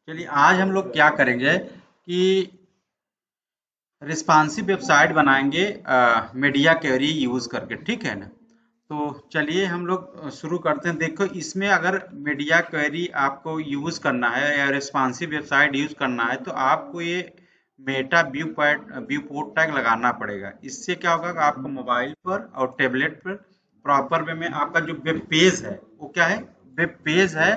चलिए आज हम लोग क्या करेंगे कि रिस्पॉन्सिव वेबसाइट बनाएंगे मीडिया क्वेरी यूज करके, ठीक है ना। तो चलिए हम लोग शुरू करते हैं। देखो इसमें अगर मीडिया क्वेरी आपको यूज करना है या रिस्पॉन्सिव वेबसाइट यूज करना है तो आपको ये मेटा व्यू पोर्ट टैग लगाना पड़ेगा। इससे क्या होगा कि आपको मोबाइल पर और टेबलेट पर प्रॉपर वे में आपका जो वेब पेज है वो क्या है, वेब पेज है,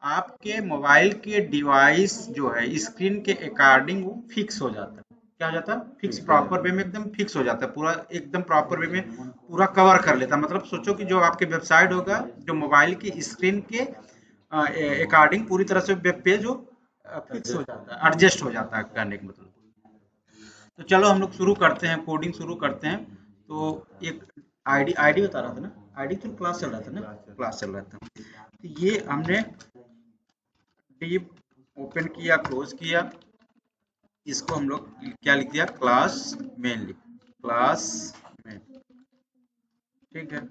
आपके मोबाइल के डिवाइस जो है स्क्रीन के अकॉर्डिंग वो फिक्स हो जाता है। क्या हो जाता है, फिक्स, प्रॉपर वे में एकदम फिक्स हो जाता है, पूरा एकदम प्रॉपर वे में पूरा कवर कर लेता है। मतलब सोचो कि जो आपके वेबसाइट होगा जो मोबाइल की स्क्रीन के अकॉर्डिंग पूरी तरह से वेब पेज वो फिक्स हो जाता है, एडजस्ट हो जाता है, कहने का मतलब। तो चलो हम लोग शुरू करते हैं, कोडिंग शुरू करते हैं। तो एक आईडी आईडी बता रहा था ना, आईडी तो क्लास चल रहा था ना, क्लास चल रहा था। तो ये हमने डिव ओपन किया, क्लोज किया, इसको हम लोग क्या लिख दिया, क्लास मेन लिख, क्लास मेन, ठीक है।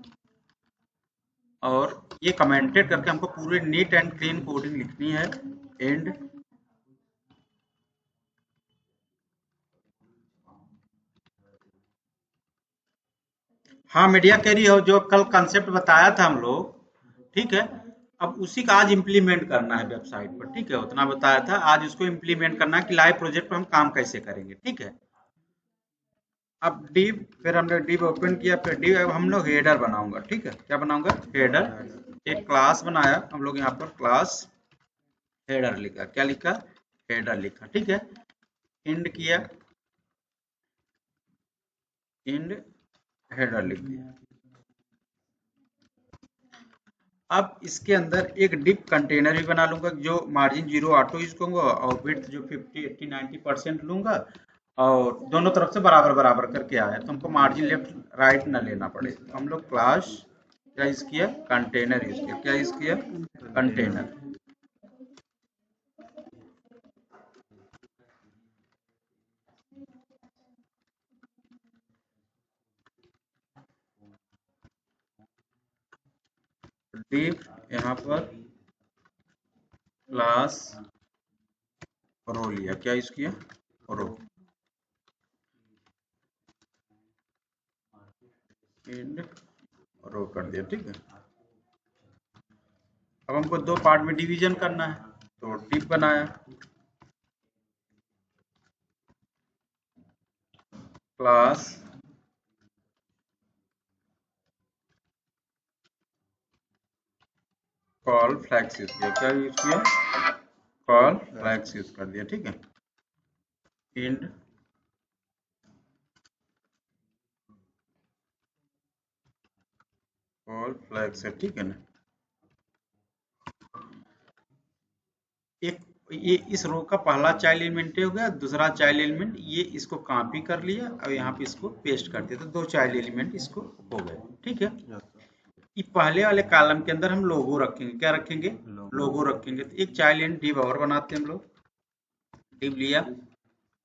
और ये कमेंटेड करके हमको पूरे नीट एंड क्लीन कोडिंग लिखनी है। एंड हाँ, मीडिया कैरी हो जो कल कंसेप्ट बताया था हम लोग, ठीक है। अब उसी का आज इम्प्लीमेंट करना है वेबसाइट पर, ठीक है, उतना बताया था, आज उसको इम्प्लीमेंट करना है कि लाइव प्रोजेक्ट पर हम काम कैसे करेंगे, ठीक है। अब div, फिर हमने div ओपन किया, फिर div, अब हम लोग हेडर बनाऊंगा, ठीक है। क्या बनाऊंगा, हेडर। एक क्लास बनाया हम लोग, यहाँ पर क्लास हेडर लिखा, क्या लिखा, हेडर लिखा, ठीक है। इंड किया, इंड हेडर लिख दिया। अब इसके अंदर एक डिप कंटेनर भी बना लूंगा, जो मार्जिन 0 ऑटो यूज करूंगा और विड्थ जो 50 80 90% लूंगा, और दोनों तरफ से बराबर बराबर करके आया तो हमको मार्जिन लेफ्ट राइट ना लेना पड़े। तो हम लोग क्लास क्या यूज किया, कंटेनर यूज किया, क्या यूज किया, कंटेनर। डिप यहाँ पर क्लास रो लिया, क्या यूज किया, रो। एंड रो कर दिया, ठीक है। अब हमको दो पार्ट में डिवीजन करना है, तो डिप बनाया, क्लास कॉल फ्लैक्स यूज किया, क्या यूज किया, कॉल फ्लैक्स यूज कर दिया, ठीक है। इंड कॉल फ्लैक्स है, ठीक है ना। एक ये इस रो का पहला चाइल्ड एलिमेंट हो गया, दूसरा चाइल्ड एलिमेंट ये इसको कॉपी कर लिया और यहाँ पे इसको पेस्ट कर दिया, तो दो चाइल्ड एलिमेंट इसको हो गए, ठीक है। ये पहले वाले कॉलम के अंदर हम लोगो रखेंगे, क्या रखेंगे, लोगो रखेंगे। तो एक चाइल्ड एंड डिव और बनाते हैं हम लोग, डिव लिया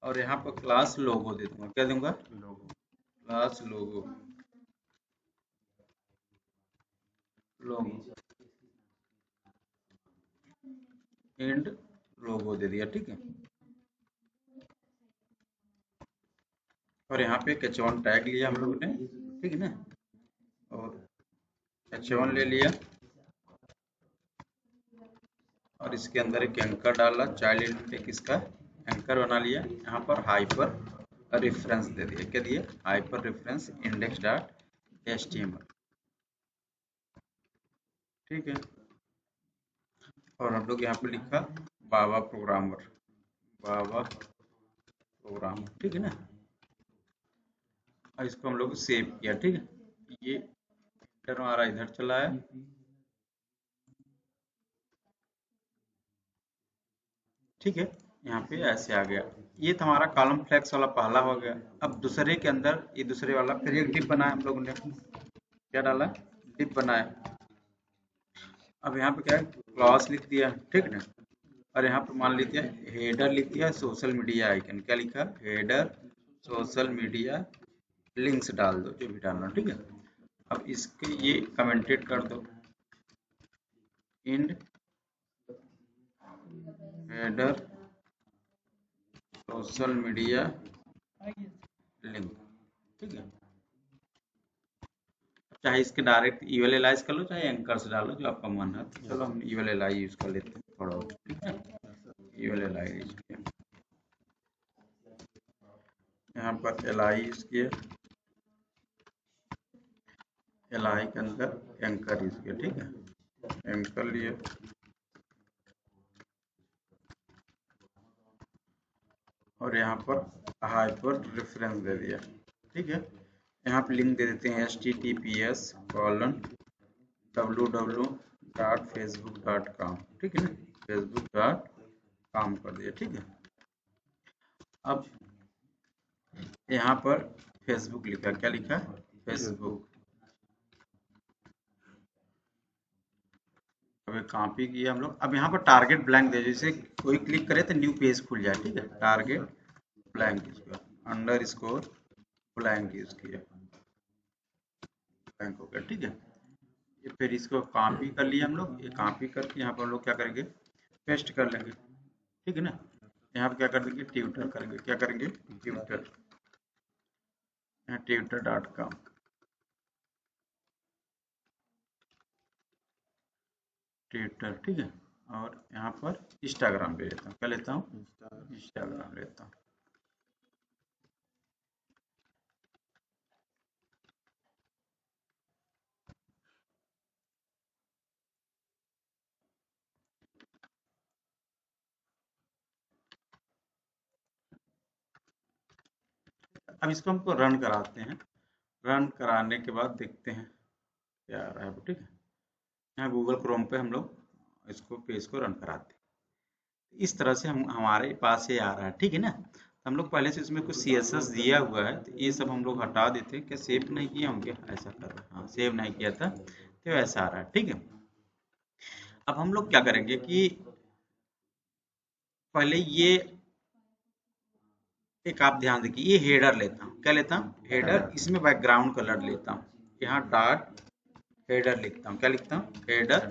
और यहाँ पर क्लास लोगो दे दूंगा, क्या दूंगा, class logo, logo and logo दे दिया, ठीक है। और यहाँ पे एक h1 टैग लिया हम लोग ने, ठीक है ना, और h1 ले लिया और इसके अंदर एक एंकर डाला, चाइल्ड एलिमेंट एक इसका एंकर बना लिया, यहाँ पर हाइपर रेफरेंस दे दिया, क्या दिया, hyper reference index dot HTML, ठीक है। और हम लोग यहाँ पे लिखा बाबा प्रोग्रामर, बाबा प्रोग्रामर, ठीक है ना। और इसको हम लोग सेव किया, ठीक है। ये इंटर हमारा इधर चला है, ठीक है। यहाँ पे ऐसे आ गया, ये तो हमारा कॉलम फ्लेक्स वाला पहला हो गया। अब दूसरे के अंदर ये दूसरे वाला फिर एक डिप बनाया हम लोगों ने, क्या डाला, डिप बनाया। अब यहाँ पे क्या है, क्लास लिख दिया, ठीक है ना। और यहाँ पे मान लीजिए हेडर लिख दिया, सोशल मीडिया आइकन, क्या लिखा, हेडर सोशल मीडिया लिंक्स डाल दो, जो भी डालना, ठीक है। अब इसके ये कमेंटेड कर दो, end header social media link, ठीक है। चाहे इसके डायरेक्ट URL कर लो, चाहे एंकर से डालो, जो आपका मन है। तो चलो हम URL यूज कर लेते हैं थोड़ा और, ठीक है। URL यूज किया, यहाँ पर LI यूज किया, LI के अंदर एंकर यूज किया, ठीक है। एंकर लिए और यहाँ पर हाइपर रेफरेंस दे दिया, ठीक है। यहाँ पर लिंक दे देते हैं https://www.facebook.com, ठीक है ना, facebook.com कर दिया, ठीक है। अब यहाँ पर फेसबुक लिखा, क्या लिखा, फेसबुक। अब कॉपी किया हम लोग। अब यहाँ पर टारगेट ब्लैंक दे, जैसे कोई क्लिक करे तो न्यू पेज खुल जाए, ठीक है। Target blank underscore blank use किया, ब्लैंक हो गया, ठीक है। ये फिर इसको कॉपी कर लिया हम लोग। ये कॉपी करके यहाँ पर हम लोग क्या करेंगे, पेस्ट कर लेंगे, ठीक है ना। यहाँ पर क्या कर देंगे, ट्विटर करेंगे, क्या करेंगे, ट्विटर, twitter.com, ट्विटर, ठीक है। और यहाँ पर इंस्टाग्राम ले लेता हूँ, क्या लेता हूँ, इंस्टाग्राम लेता हूँ। अब इसको हमको रन कराते हैं। रन कराने के बाद देखते हैं क्या आ रहा है, ठीक है। यहाँ गूगल क्रोम पे हम लोग इसको पेज को रन कराते हैं। इस तरह से हम हमारे पास ये आ रहा है, ठीक है ना। हम लोग पहले से इसमें कुछ CSS दिया हुआ है, तो ये सब हम लोग हटा देते हैं। क्या सेव नहीं किया होंगे, ऐसा कर रहा है, हाँ सेव नहीं किया था तो ऐसा आ रहा है, ठीक है। अब हम लोग क्या करेंगे कि पहले ये एक आप ध्यान देखिए, ये हेडर लेता हूँ, क्या लेता हूँ, हेडर। इसमें बैकग्राउंड कलर लेता हूँ, यहाँ डॉट हेडर लिखता हूँ, क्या लिखता हूँ, हेडर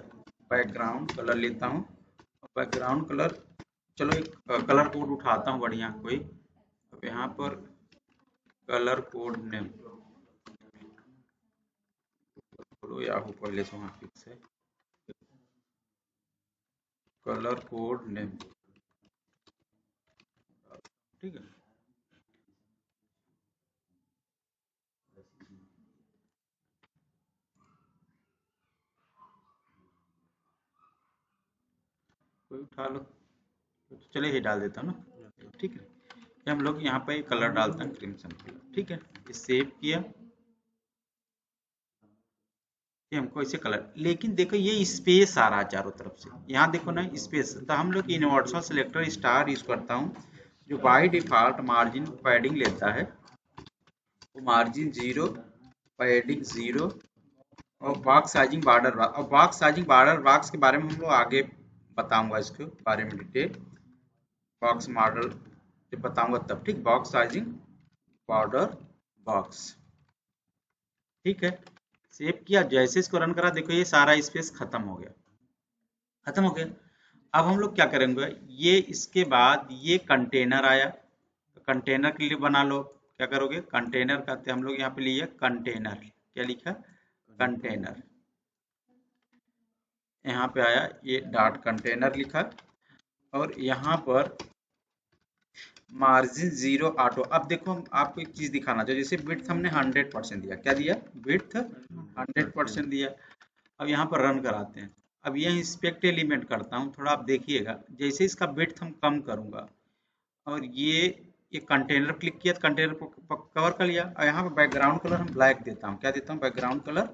बैकग्राउंड कलर लेता हूँ। बैकग्राउंड कलर, चलो एक कलर कोड उठाता हूँ बढ़िया कोई। अब यहाँ पर कलर कोड नेम, चलो याहू पहले से वहाँ फिक्स है, कलर कोड नेम, ठीक है। कोई उठा लो, तो चलिए ये डाल देता हूँ ना, ठीक है। ये हम लोग यहाँ पे कलर डालते हैं क्रिम्सन कलर, ठीक है। ये सेव किया, ये हमको ऐसे कलर, लेकिन देखो ये स्पेस आ रहा है चारों तरफ से, यहाँ देखो ना स्पेस। तो हम लोग यूनिवर्सल सिलेक्टर स्टार यूज करता हूँ, जो बाय डिफॉल्ट मार्जिन पैडिंग लेता है, वो मार्जिन 0, पैडिंग 0, और बॉक्स साइजिंग बॉर्डर। और बॉक्स साइजिंग बॉर्डर बॉक्स के बारे में हम लोग आगे बताऊंगा, इसके बारे में डिटेल बॉक्स मॉडल जब बताऊंगा तब, ठीक। बॉक्स साइजिंग बॉर्डर बॉक्स, ठीक है। सेव किया, जैसे इसको रन करा, देखो ये सारा स्पेस खत्म हो गया, खत्म हो गया। अब हम लोग क्या करेंगे, ये इसके बाद ये कंटेनर आया, तो कंटेनर के लिए बना लो, क्या करोगे, कंटेनर कहते हैं हम लोग, यहाँ पे लिए कंटेनर, क्या लिखा, कंटेनर। यहाँ पे आया ये डॉट कंटेनर लिखा, और यहाँ पर मार्जिन 0 ऑटो। अब देखो हम आपको एक चीज दिखाना चाहिए, जैसे विड्थ हमने 100% दिया, क्या दिया, विड्थ 100% दिया। अब यहाँ पर रन कराते हैं। अब यह इंस्पेक्ट एलिमेंट करता हूँ, थोड़ा आप देखिएगा, जैसे इसका विड्थ हम कम करूंगा, और ये कंटेनर क्लिक किया तो कंटेनर को कवर कर लिया। और यहाँ पर बैकग्राउंड कलर हम ब्लैक देता हूँ, क्या देता हूँ, बैकग्राउंड कलर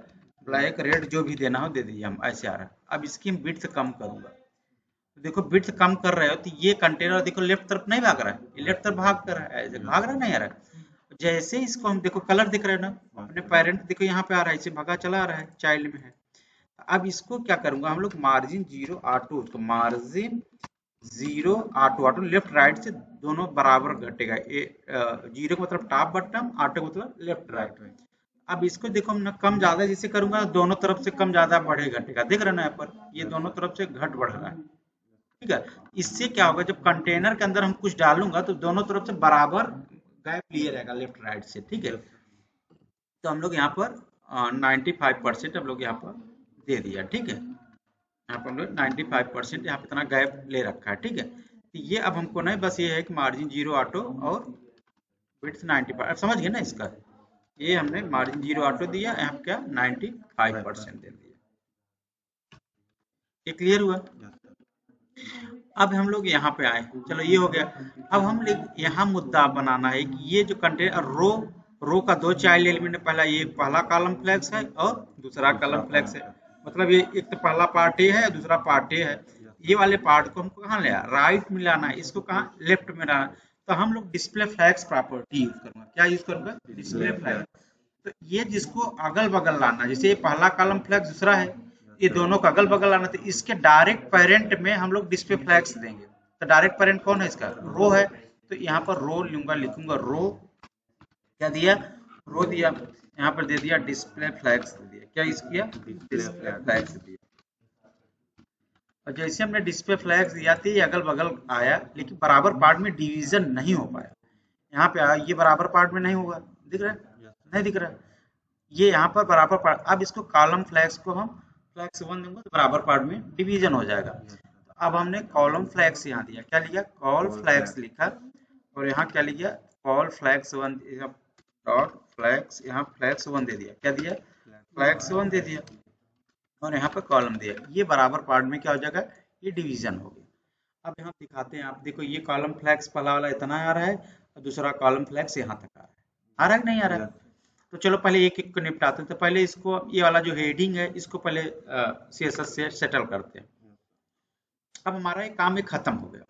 ब्लैक, रेड, जो भी देना हो दे दीजिए, हम ऐसे आ रहा है। अब इसकी हम विड्थ कम करूंगा, तो देखो विड्थ कम कर रहे हो तो ये कंटेनर देखो लेफ्ट तरफ नहीं भाग रहा है, ये लेफ्ट तरफ भाग कर रहा है, ऐसे भाग रहा नहीं आ रहा है। जैसे इसको हम देखो कलर दिख रहे हैं ना, अपने पेरेंट देखो यहाँ पे आ रहा है, इसे भगा चला आ रहा है, चाइल्ड में है। अब इसको क्या करूंगा हम लोग, मार्जिन 0 ऑटो, तो margin 0 auto, auto left right से दोनों बराबर घटेगा। 0 का मतलब टॉप बटन, ऑटो का मतलब लेफ्ट राइट। अब इसको देखो हम ना कम ज्यादा जैसे करूंगा, दोनों तरफ से कम ज्यादा बढ़े घटेगा, देख रहे ना यहाँ पर, ये दोनों तरफ से घट बढ़ रहा है, ठीक है। इससे क्या होगा, जब कंटेनर के अंदर हम कुछ डालूंगा तो दोनों तरफ से बराबर गैप लिए रहेगा लेफ्ट राइट से, ठीक है। तो हम लोग यहाँ पर 95% हम लोग यहाँ पर दे दिया, ठीक है। यहाँ पर हम लोग 95% यहाँ पे इतना गैप ले रखा है, ठीक है। तो ये अब हमको नहीं, बस ये है कि मार्जिन 0 ऑटो और विड्थ 95, अब समझ गए ना इसका। ये हमने मार्जिन 0 ऑटो दिया, यहाँ क्या 95% दे दिया। ये क्लियर हुआ। अब हम लोग यहाँ पे आए, चलो ये हो गया। अब हम लोग यहाँ मुद्दा बनाना है कि ये जो कंटेनर रो का दो चाइल्ड एलिमेंट है, पहला ये पहला कॉलम फ्लेक्स है और दूसरा कॉलम फ्लेक्स है। मतलब ये एक तो पहला पार्ट ए है, दूसरा पार्ट ए है। ये वाले पार्ट को हमको कहाँ ले राइट में लाना है, इसको कहाँ लेफ्ट में लाना है। तो हम लोग डिस्प्ले फ्लैग्स प्रॉपर्टी यूज करूंगा। क्या यूज करूंगा? Display flag. तो ये जिसको अगल बगल लाना, जैसे ये पहला कॉलम फ्लैग दूसरा है, ये दोनों का अगल बगल लाना, तो इसके डायरेक्ट पेरेंट में हम लोग डिस्प्ले फ्लैग्स देंगे। तो डायरेक्ट पेरेंट कौन है इसका? रो है। तो यहाँ पर रो लूंगा, लिखूंगा रो, क्या दिया? रो दिया। यहाँ पर दे दिया डिस्प्ले फ्लैग्स दे दिया। क्या इस किया? डिस्प्ले फ्लैग्स दिया। और जैसे हमने डिस्प्ले फ्लैग्स दिया थी, ये अगल बगल आया, लेकिन बराबर पार्ट में डिवीजन नहीं हो पाया। यहाँ पे आया, ये बराबर पार्ट में नहीं होगा, दिख रहा है? नहीं दिख रहा है। ये यहाँ पर बराबर पार्ट, अब इसको कॉलम फ्लैग्स को हम फ्लैग्स 1 दूंगा तो बराबर पार्ट में डिवीजन हो जाएगा। तो अब हमने कॉलम फ्लैग्स यहाँ दिया, क्या लिखा? कॉल फ्लैग्स लिखा। और यहाँ क्या लिखा? कॉल फ्लैग्स 1 डॉट फ्लैग्स, यहाँ फ्लैग्स 1 दे दिया। क्या दिया? फ्लैग्स 1 दे दिया। और यहाँ पर कॉलम दिया। ये बराबर पार्ट में क्या हो जाएगा? ये डिवीजन हो गया। अब यहाँ दिखाते हैं, आप देखो ये कॉलम फ्लैग्स पहला वाला इतना आ रहा है और दूसरा कॉलम फ्लैग्स यहाँ तक आ रहा है। आ रहा है कि नहीं आ रहा है? तो चलो पहले एक एक को निपटाते हैं। तो पहले इसको, ये वाला जो हेडिंग है, इसको पहले सीएसएस से सेटल करते हैं। अब हमारा ये काम एक खत्म हो गया,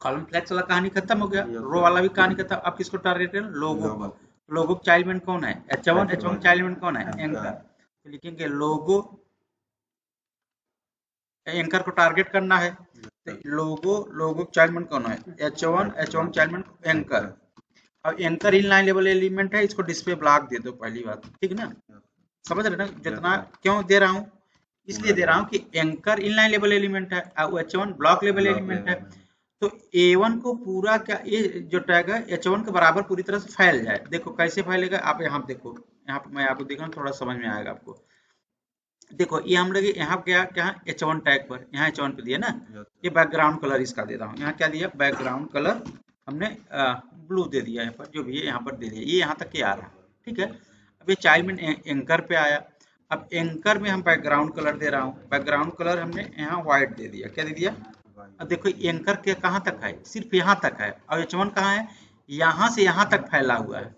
कॉलम फ्लैग्स वाला कहानी खत्म हो गया, रो वाला भी कहानी खत्म। अब किसको टारगेट करें? लोगो को। लोगो चाइल्ड एलिमेंट कौन है? H1। H1 चाइल्ड एलिमेंट कौन है? एंकर। तो लिखेंगे लोगो, एंकर को टारगेट करना है। तो लोगो चाइल्ड एलिमेंट कौन है? H1 child element anchor. अब एंकर इनलाइन लेवल एलिमेंट है, इसको डिस्प्ले ब्लॉक दे दो, पहली बात, ठीक ना? समझ रहे ना? जितना क्यों दे रहा हूँ, इसलिए दे रहा हूँ कि एंकर इनलाइन लेवल एलिमेंट है और H1 ब्लॉक लेवल एलिमेंट है। तो A1 को पूरा, क्या ये जो टैग है H1 के बराबर पूरी तरह से फैल जाए। देखो कैसे फैलेगा, आप यहाँ देखो, यहाँ पर मैं आपको दिखा, थोड़ा समझ में आएगा आपको। देखो ये हम लोग यहाँ क्या क्या H1 टैग पर, यहाँ H1 पे दिया ना, ये बैकग्राउंड कलर इसका दे रहा हूँ। यहाँ क्या दिया? बैकग्राउंड कलर हमने ब्लू दे दिया, यहाँ पर जो भी है यहाँ पर दे दिया। ये यहाँ तक के आ रहा है, ठीक है। अब ये चाइल्ड में एंकर पे आया। अब एंकर में हम बैकग्राउंड कलर दे रहा हूँ, बैकग्राउंड कलर हमने यहाँ व्हाइट दे दिया। क्या दे दिया? अब देखो एंकर के कहाँ तक है? सिर्फ यहाँ तक है। और H1 कहाँ है? यहाँ से यहाँ तक फैला हुआ है।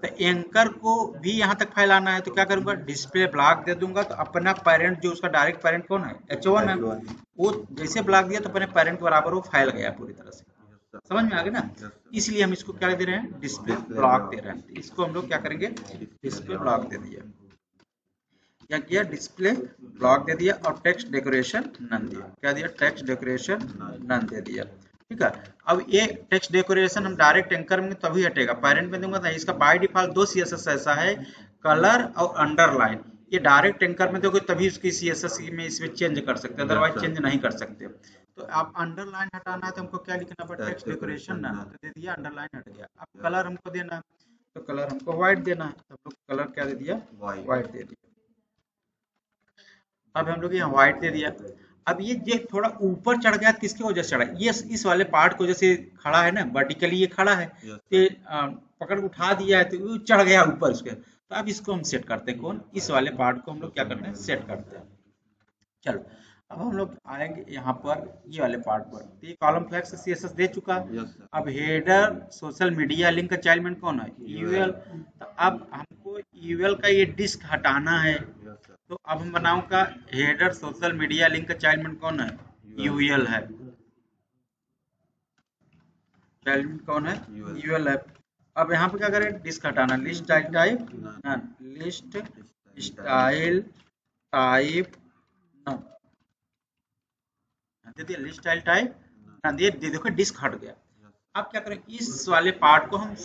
तो एंकर को भी यहाँ तक फैलाना है, तो क्या करूंगा? डिस्प्ले ब्लॉक दे दूंगा। तो अपना पेरेंट, जो उसका डायरेक्ट पेरेंट कौन है? H1 है। वो जैसे ब्लॉक दिया तो अपने पेरेंट के बराबर वो फैल गया पूरी तरह से। समझ में आ गया ना? इसलिए हम इसको क्या दे रहे हैं? डिस्प्ले ब्लॉक दे रहे हैं। इसको हम लोग क्या करेंगे? डिस्प्ले ब्लॉक दे दिया। क्या किया? डिस्प्ले ब्लॉक दे दिया। और टेक्स्ट डेकोरेशन नन दिया। क्या दिया? टेक्स्ट डेकोरेशन नन दे दिया, ठीक है। अब ये टेक्स्ट डेकोरेशन हम डायरेक्ट एंकर में तभी हटेगा, पेरेंट में दूंगा नहीं। इसका बाय डिफॉल्ट दो सीएसएस ऐसा है, कलर और अंडरलाइन। ये डायरेक्ट एंकर में दोगे तभी उसकी सीएसएस में इसमें चेंज कर सकते हैं, अदरवाइज चेंज नहीं कर सकते। तो आप अंडरलाइन हटाना है तो हमको क्या लिखना पड़ेगा? टेक्स्ट डेकोरेशन ना, तो दे दिया, अंडरलाइन हट गया। अब कलर हमको देना है, तो कलर हमको व्हाइट देना है, तो हम लोग कलर क्या दे दिया? व्हाइट दे दिया। अब हम लोग यहाँ व्हाइट दे दिया। अब ये थोड़ा ऊपर चढ़ गया, किसकी वजह से चढ़ा? ये इस वाले पार्ट को जैसे खड़ा है ना, वर्टिकली ये खड़ा है, तो पकड़ उठा दिया है तो चढ़ गया ऊपर उसके। तो अब इसको हम सेट करते हैं, कौन? इस वाले पार्ट को हम लोग क्या करते हैं? सेट करते हैं। चलो अब हम लोग आएंगे यहाँ पर ये वाले पार्ट पर। तो ये कॉलम फ्लैग से सीएसएस दे चुका। अब हेडर सोशल मीडिया लिंक का चाइल्ड एलिमेंट कौन है? यूएल। तो अब हमको यूएल का ये डिस्क हटाना है, तो अब हम बनाऊंगा हेडर सोशल मीडिया लिंक का चाइल्ड एलिमेंट कौन है? यूएल है। चाइल्ड एलिमेंट कौन है? यूएल है। अब यहाँ पे क्या करें? डिस्क हटाना, list style type none, list style type none दे दिया, लिस्ट स्टाइल टाइप नन दे। देखो डिस्क हट गया। अब क्या करें? इस वाले पार्ट को हम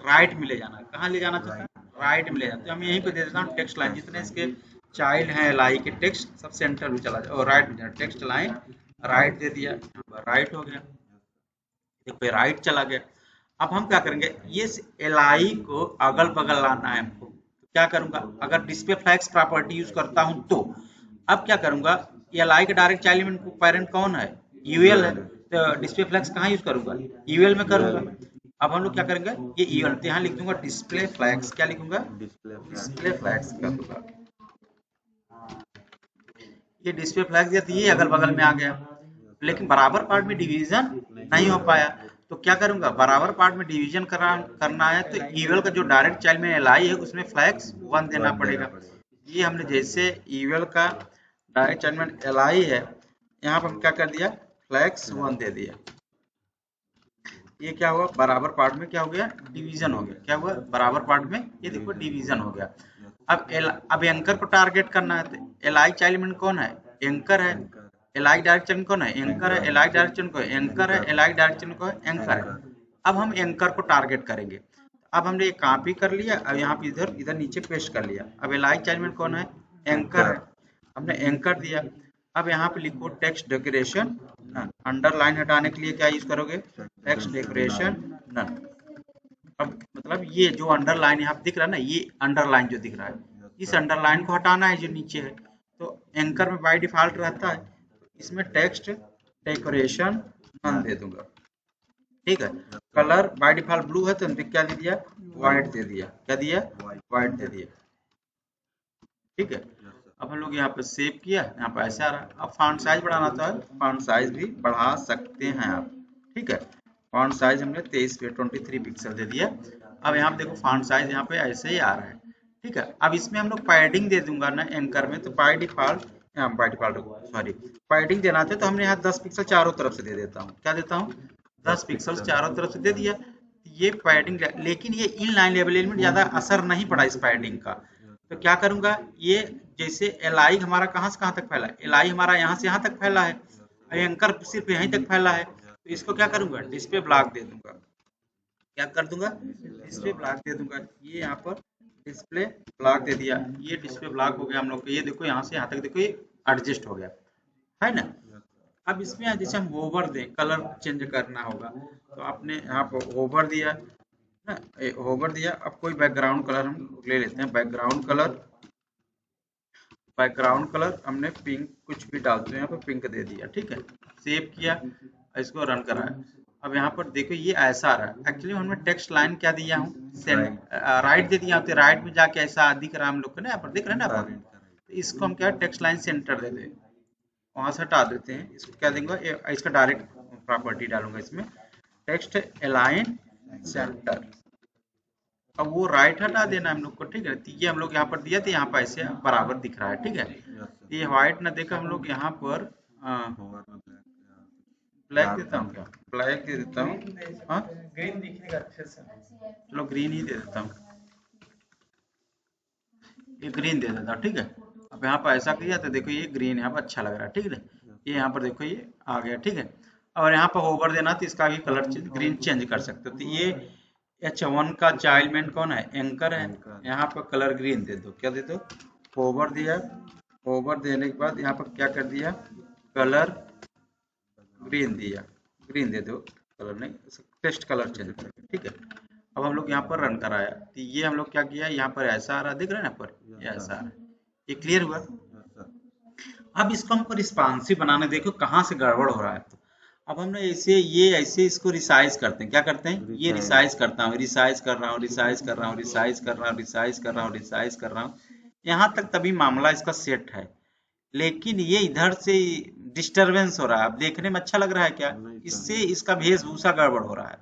राइट में ले जाना है। कहाँ ले जाना चाहते हैं? राइट में ले जाते हैं। हम यहीं पे दे देता हूँ टेक्स्ट लाइन, जितने इसके चाइल्ड है लाई के टेक्स्ट सब सेंटर में चला जाए और राइट में टेक्स्ट लाइन राइट दे दिया, यहाँ पर राइट हो गया, देखो राइट चला गया। अब हम क्या करेंगे, ये एलआई को अगल बगल लाना है हमको, तो क्या करूंगा, अगर डिस्प्ले फ्लैग्स प्रॉपर्टी यूज करता हूं तो अब क्या करूंगा, एलआई का डायरेक्ट चाइल्ड एलिमेंट पेरेंट कौन है, यूएल है, तो डिस्प्ले फ्लैग्स कहाँ यूज करूंगा, यूएल में करूंगा। अब हम लोग क्या करेंगे, ये यूएल तो यहाँ लिख दूंगा डिस्प्ले फ्लैग्स, क्या लिखूंगा, डिस्प्ले फ्लैग्स कर दूंगा। ये डिस्प्ले फ्लैग्स दिया तो ये अगल बगल में आ गया, लेकिन बराबर पार्ट में डिवीजन नहीं हो पाया, तो क्या करूंगा, बराबर पार्ट में डिवीजन करना है तो ईवेल का जो डायरेक्ट चाइल्ड में एलआई है उसमें फ्लैग्स 1 देना पड़ेगा। ये हमने जैसे ईवेल का डायरेक्ट चाइल्ड में एलआई है, यहाँ पर हम क्या कर दिया, फ्लैग्स 1 दे दिया। ये क्या हुआ, बराबर पार्ट में क्या हो गया, डिवीजन हो गया, क्या हुआ, बराबर पार्ट में ये देखो डिवीजन हो गया। अब एंकर को टारगेट करना है, तो एलआई चाइल्ड एलिमेंट कौन है, एंकर है, एलआई डायरेक्शन कौन है, एंकर है, एलआई डायरेक्शन को एंकर है, एलआई डायरेक्शन को एंकर है। अब हम एंकर को टारगेट करेंगे, अब हमने ये कॉपी कर लिया, अब यहाँ पे इधर इधर नीचे पेस्ट कर लिया। अब एलआई चाइल्ड एलिमेंट कौन है, एंकर है, हमने एंकर दिया। अब यहाँ पे लिखो टेक्स्ट डेकोरेशन नन, अंडरलाइन हटाने के लिए क्या यूज करोगे, टेक्स्ट डेकोरेशन नन। अब मतलब ये जो अंडरलाइन यहाँ दिख रहा है ना, ये अंडरलाइन जो दिख रहा है, इस अंडरलाइन को हटाना है जो नीचे है, तो एंकर में बाय डिफॉल्ट रहता है, इसमें टेक्स्ट डेकोरेशन नन दे दूंगा, ठीक है। कलर बाय डिफॉल्ट ब्लू है तो हमने क्या दे दिया, व्हाइट दे दिया, क्या दिया, व्हाइट दे दिया, ठीक है। अब हम लोग यहाँ पे सेव किया, यहाँ पे ऐसे आ रहा है। अब फॉन्ट साइज बढ़ाना तो है, फॉन्ट साइज भी बढ़ा सकते हैं आप, ठीक है। फॉन्ट साइज हमने 23 पे 23 पिक्सल दे दिया। अब यहाँ पे देखो फॉन्ट साइज यहाँ पे ऐसे ही आ रहा है, ठीक है। अब इसमें हम लोग पैडिंग दे दूंगा ना एंकर में, तो बाय डिफॉल्ट सॉरी पैडिंग देना था तो हमने यहाँ 10 पिक्सल चारों तरफ से दे देता हूँ, क्या देता हूँ, 10 पिक्सल चारों तरफ से दे दिया। ये पैडिंग, लेकिन ये इन लाइन लेवल एलिमेंट ज्यादा असर नहीं पड़ा इस पैडिंग का, तो क्या करूंगा, ये जैसे एलआई हमारा कहाँ से कहाँ तक फैला है, एलआई हमारा यहाँ से यहाँ तक फैला है, एंकर सिर्फ यहीं तक फैला है, तो इसको क्या करूंगा, डिस्प्ले ब्लॉक दे दूंगा, क्या कर दूंगा, डिस्प्ले ब्लॉक दे दूंगा। ये यहाँ पर डिस्प्ले ब्लॉक दे दिया, ये डिस्प्ले ब्लॉक हो गया हम लोग को, ये देखो यहाँ से यहाँ तक देखो ये एडजस्ट हो गया है ना। अब इसमें जैसे हम ओवर दें, कलर चेंज करना होगा, तो आपने यहाँ पर ओवर दिया ना, ओवर दिया। अब कोई बैकग्राउंड कलर हम ले लेते हैं, बैकग्राउंड कलर हमने पिंक कुछ भी डालते हैं, यहाँ पर पिंक दे दिया, ठीक है। सेव किया, इसको रन कराया। अब यहाँ पर देखो ये ऐसा आ रहा है, एक्चुअली हमने टेक्स्ट लाइन क्या दिया हूँ, राइट दे दिया, तो राइट में जाके ऐसा दिख रहा है हम लोग को ना, यहाँ पर दिख रहा है ना आप, तो इसको हम क्या टेक्स्ट लाइन सेंटर दे दें, वहां से हटा देते हैं, इसको क्या देंगे, इसका डायरेक्ट प्रॉपर्टी डालूंगा इसमें, टेक्स्ट अलाइन सेंटर। अब वो राइट हटा देना हम लोग को, ठीक है। तो ये हम लोग यहाँ पर दिया, तो यहाँ पर ऐसे बराबर दिख रहा है, ठीक है। ये व्हाइट ना देकर हम लोग यहाँ पर ब्लैक देता हूँ, क्या ब्लैक दे देता हूँ, ग्रीन दिखेगा अच्छे से, चलो ग्रीन ही दे देता हूँ, ये ग्रीन दे देता हूँ, ठीक है। अब यहाँ पर ऐसा किया तो देखो ये ग्रीन यहाँ पर अच्छा लग रहा है, ठीक है। ये यहाँ पर देखो ये आ गया, ठीक है। और यहाँ पर होवर देना तो इसका भी कलर ग्रीन चेंज कर सकते हो। तो ये H1 का चाइल्ड एलिमेंट कौन है, एंकर है, यहाँ पर कलर ग्रीन दे दो, क्या दे दो, होवर दिया, होवर देने के बाद यहाँ पर क्या कर दिया, कलर ग्रीन दिया, ग्रीन दे दो, कलर नहीं टेक्स्ट कलर चेंज कर, ठीक है। अब हम लोग यहाँ पर रन कराया, तो ये हम लोग क्या किया, यहाँ पर ऐसा आ रहा दिख रहा है ना, पर ये ऐसा आ रहा है, ये क्लियर हुआ। अब इसको हमको रिस्पॉन्सिव बनाने, देखो कहाँ से गड़बड़ हो रहा है। तो अब हमने ऐसे इसको रिसाइज करते हैं, क्या करते हैं, ये रिसाइज करता हूँ, रिसाइज कर रहा हूँ, रिसाइज कर रहा हूँ, रिसाइज कर रहा हूँ, रिसाइज कर रहा हूँ, रिसाइज कर रहा हूँ, यहाँ तक तभी मामला इसका सेट है। लेकिन ये इधर से डिस्टरबेंस हो रहा है, अब देखने में अच्छा लग रहा है क्या, इससे इसका वेशभूषा गड़बड़ हो रहा है।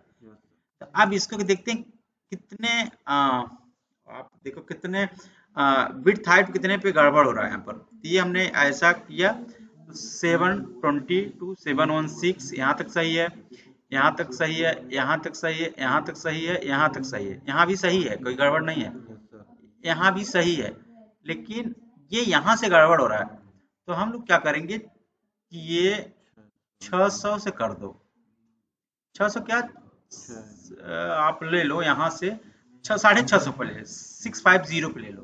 तो अब इसको देखते हैं कितने आप देखो कितने विड्थ हाइट कितने पे गड़बड़ हो रहा है यहाँ पर। तो ये हमने ऐसा किया 720 to 716, यहाँ तक सही है, यहाँ तक सही है, यहाँ तक सही है, यहाँ तक सही है, यहाँ तक सही है, यहाँ भी सही है, कोई गड़बड़ नहीं है, यहाँ भी सही है, लेकिन ये यहाँ से गड़बड़ हो रहा है। तो हम लोग क्या करेंगे कि ये 600 से कर दो, 600 क्या आप ले लो यहाँ से 650 पे ले, 650 पे ले लो,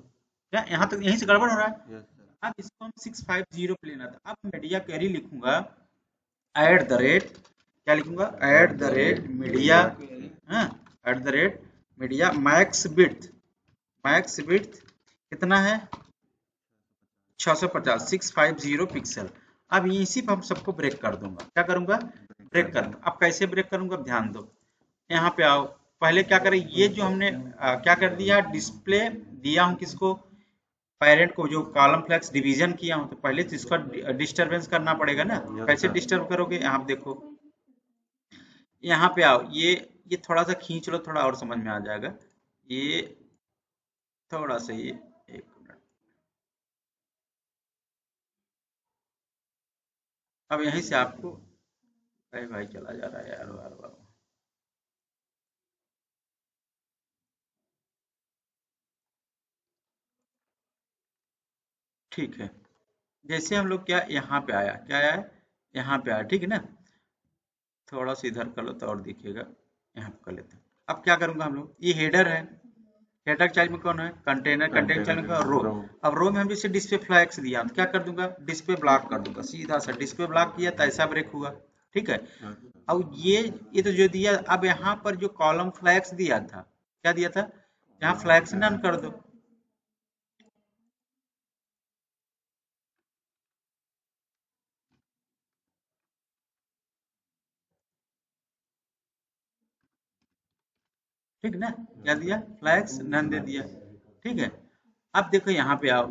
क्या यहाँ तक यहीं से गड़बड़ हो रहा है। अब इसको हम 650 पे लेना था। अब मीडिया क्वेरी लिखूंगा एट द रेट, क्या लिखूंगा, एट द रेट मीडिया, हाँ, at the rate media max width कितना है 650 650 पिक्सल। अब इसी पर हम सबको ब्रेक कर दूंगा, क्या करूंगा, ब्रेक करूंगा। अब कैसे ब्रेक करूंगा, अब ध्यान दो, यहाँ पे आओ, पहले क्या करें, ये जो हमने क्या कर दिया, डिस्प्ले दिया हूँ किसको, पेरेंट को, जो कॉलम फ्लैक्स डिवीजन किया हूँ, तो पहले तो इसका डिस्टरबेंस करना पड़ेगा ना। कैसे डिस्टर्ब करोगे, यहाँ देखो, यहाँ पे आओ, ये थोड़ा सा खींच लो, थोड़ा और समझ में आ जाएगा, ये थोड़ा सा, ये एक मिनट, अब यहीं से आपको, अरे भाई चला जा रहा है यार बार बार, ठीक है। जैसे हम लोग क्या यहाँ पे आया, क्या आया है, यहाँ पे आया, ठीक है ना, थोड़ा सा इधर कर लो तो और दिखेगा, यहाँ पे कर लेते हैं। अब क्या करूंगा, हम लोग, ये हेडर है, हेडर चाइल्ड में कौन है, कंटेनर, कंटेनर चाइल्ड में रो। अब रो में हम जैसे डिस्प्ले फ्लैग्स दिया तो क्या कर दूंगा, डिस्प्ले ब्लॉक कर दूंगा, सीधा सा डिस्प्ले ब्लॉक किया तो ऐसा ब्रेक हुआ, ठीक है। अब ये तो जो दिया, अब यहाँ पर जो कॉलम फ्लैग्स दिया था, क्या दिया था, यहाँ फ्लैग्स नन कर दो, ठीक ना, क्या दिया, फ्लैग्स नन दे दिया, ठीक है। अब देखो यहाँ पे आओ,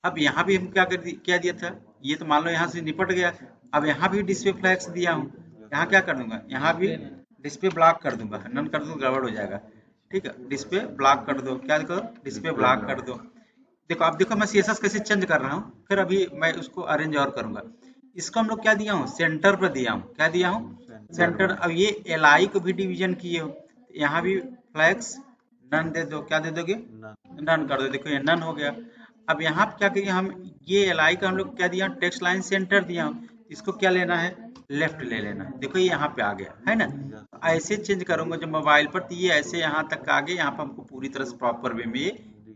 अब यहाँ भी हम क्या दिया था, ये तो मान लो यहाँ से निपट गया, अब यहाँ भी डिस्प्ले फ्लैग्स दिया हूँ, यहाँ क्या कर दूंगा, यहाँ भी डिस्प्ले ब्लॉक कर दूंगा, नन कर दूंगा गड़बड़ हो जाएगा, ठीक है, डिस्प्ले ब्लॉक कर दो, क्या करो, डिस्प्ले ब्लॉक कर दो। देखो, अब देखो मैं सीएसएस कैसे चेंज कर रहा हूँ, फिर अभी मैं उसको अरेंज और करूंगा। इसको हम लोग क्या दिया हूँ, सेंटर पर दिया हूँ, क्या दिया हूँ, सेंटर। अब ये एल आई को भी डिवीजन किए हो, यहाँ भी फ्लैग्स नन दे दो, क्या दे दोगे, नन कर दो, देखो ये नन हो गया। अब यहाँ पे क्या करिए, हम ये एल आई का हम लोग क्या दिया, टेक्स्ट लाइन सेंटर दिया हूँ, इसको क्या लेना है, लेफ्ट ले लेना है, देखो ये यहाँ पे आ गया है ना। ऐसे चेंज करूंगा जब मोबाइल पर, तो ये ऐसे यहाँ तक आ गए, यहाँ पर हमको पूरी तरह से प्रॉपर वे में ये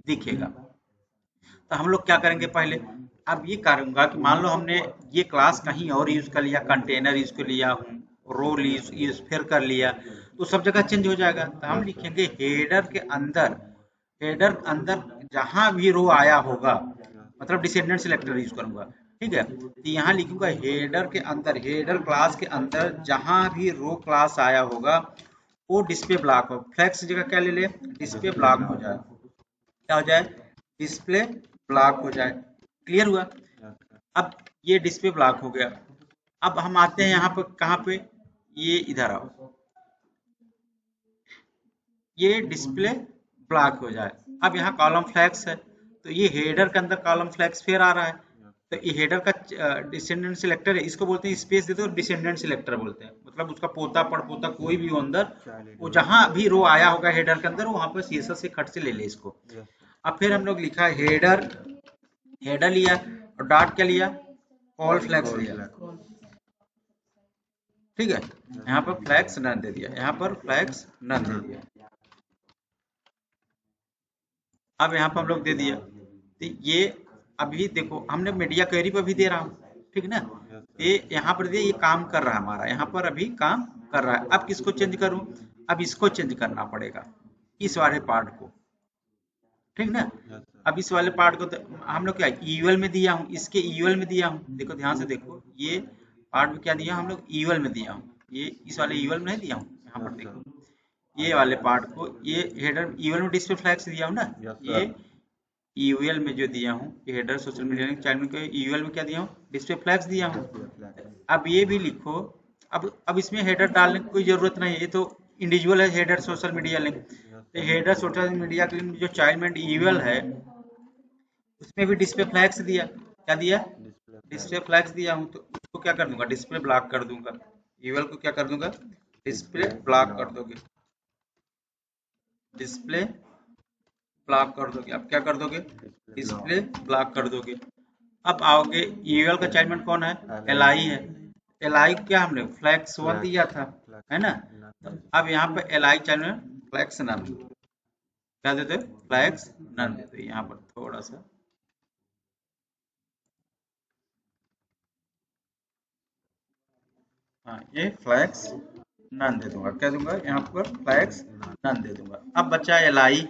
दिखेगा। तो हम लोग क्या करेंगे पहले, अब ये करूंगा कि मान लो हमने ये क्लास कहीं और यूज कर लिया, कंटेनर यूज कर लिया हूँ, रोल यूज फिर कर लिया, तो सब जगह चेंज हो जाएगा। तो हम लिखेंगे हेडर के अंदर, हेडर अंदर जहां भी रो आया होगा, मतलब डिसेंडेंट सिलेक्टर यूज करूंगा, ठीक है। तो यहाँ लिखूंगा हेडर के अंदर, हेडर क्लास के अंदर जहां भी रो क्लास आया होगा वो डिस्प्ले ब्लॉक हो, फ्लैक्स जगह क्या ले ले, डिस्प्ले ब्लॉक हो जाए, क्या हो जाए, डिस्प्ले ब्लॉक हो जाए, क्लियर हुआ। अब ये डिस्प्ले ब्लॉक हो गया। अब हम आते हैं यहाँ पर, कहाँ पे, ये इधर आओ, ये डिस्प्ले ब्लॉक हो जाए। अब यहाँ कॉलम फ्लैक्स है, तो ये हेडर के अंदर कॉलम फ्लैक्स फिर आ रहा है, तो ये हेडर का डिसेंडेंट सिलेक्टर है, इसको बोलते हैं, स्पेस देते हो डिसेंडेंट सिलेक्टर बोलते हैं, मतलब उसका पोता पड़पोता कोई भी हो अंदर, वो जहां भी रो आया होगा हेडर के अंदर, वो वहां पर सीएसएस से खट से ले ले इसको। अब फिर हम लोग लिखा हेडर, हेडर लिया, और डॉट क्या लिया, कॉल फ्लैक्स लिया, ठीक है। यहाँ पर फ्लैक्स नन दे दिया, यहाँ पर फ्लैक्स नन दे दिया। अब यहाँ पर हम लोग दे दिया, तो ये अभी देखो हमने मीडिया क्वेरी पर भी दे रहा हूँ, ठीक है ना, ये यहाँ पर दिया, ये काम कर रहा है हमारा, यहाँ पर अभी काम कर रहा है। अब किसको चेंज करूँ, अब इसको चेंज करना पड़ेगा, इस वाले पार्ट को, ठीक ना। अब इस वाले पार्ट को तो हम लोग क्या ईयूएल में दिया हूँ, इसके ईयूएल में दिया हूँ, देखो ध्यान से देखो, ये पार्ट में क्या दिया हम लोग, ईयूएल में दिया हूँ, ये इस वाले ईयूएल में नहीं दिया हूँ, यहाँ पर देखो, ये वाले पार्ट को, ये हेडर ईयूएल में डिस्प्ले फ्लैग्स दिया हूँ ना, ये ईयूएल में जो दिया हूँ, ये header social media link child में ईयूएल में क्या दिया हूँ, डिस्प्ले फ्लैग्स दिया हूँ। अब ये भी लिखो, अब इसमें हेडर डालने की कोई जरूरत नहीं है, ये तो इंडिविजुअल है हेडर सोशल मीडिया लिंक। तो हेडर सोशल मीडिया लिंक जो चाइल्ड में ईयूएल है, उसमें भी डिस्प्ले फ्लैग्स दिया, क्या दिया, डिस्प्ले फ्लैग्स दिया हूँ, तो उसको क्या कर दूंगा, डिस्प्ले ब्लॉक कर दूंगा, ईयूएल को क्या कर दूंगा, डिस्प्ले ब्लॉक कर दोगे, डिस्प्ले ब्लॉक कर दोगे। अब क्या कर दोगे, डिस्प्ले ब्लॉक कर दोगे। अब आओगे, ईयूएल का चाइल्ड कौन है, एल आई है, एल आई क्या हमने फ्लैक्स वन दिया था, है ना। तो अब यहाँ पे L I child flex none, क्या देते, फ्लैक्स नन देते, यहाँ पर थोड़ा सा हाँ, ये फ्लैग्स नन दे दूंगा, क्या दूंगा यहाँ पर, फ्लैग्स नन दे दूंगा। अब बचा एलाई।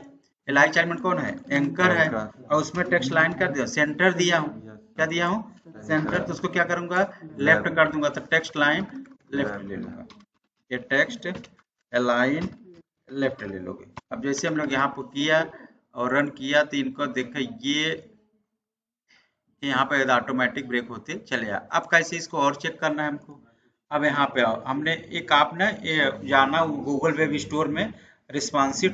एलाई चाइल्ड कौन है, एंकर है, और उसमें टेक्स्ट लाइन कर दिया, सेंटर दिया हूँ, क्या दिया हूँ, सेंटर। तो उसको क्या करूंगा, लेफ्ट कर दूंगा, तो टेक्स्ट लाइन लेफ्ट ले लूंगा, ये टेक्स्ट अलाइन लेफ्ट ले लोगे। अब जैसे हम लोग यहाँ पर किया और रन किया तो इनको देखो ये यहाँ पे ऑटोमेटिक ब्रेक होते चले आ। अब कैसे इसको और चेक करना है हमको, अब यहाँ पे आओ, हमने एक आप ना ये जाना गूगल वेब स्टोर में रिस्पॉन्सिव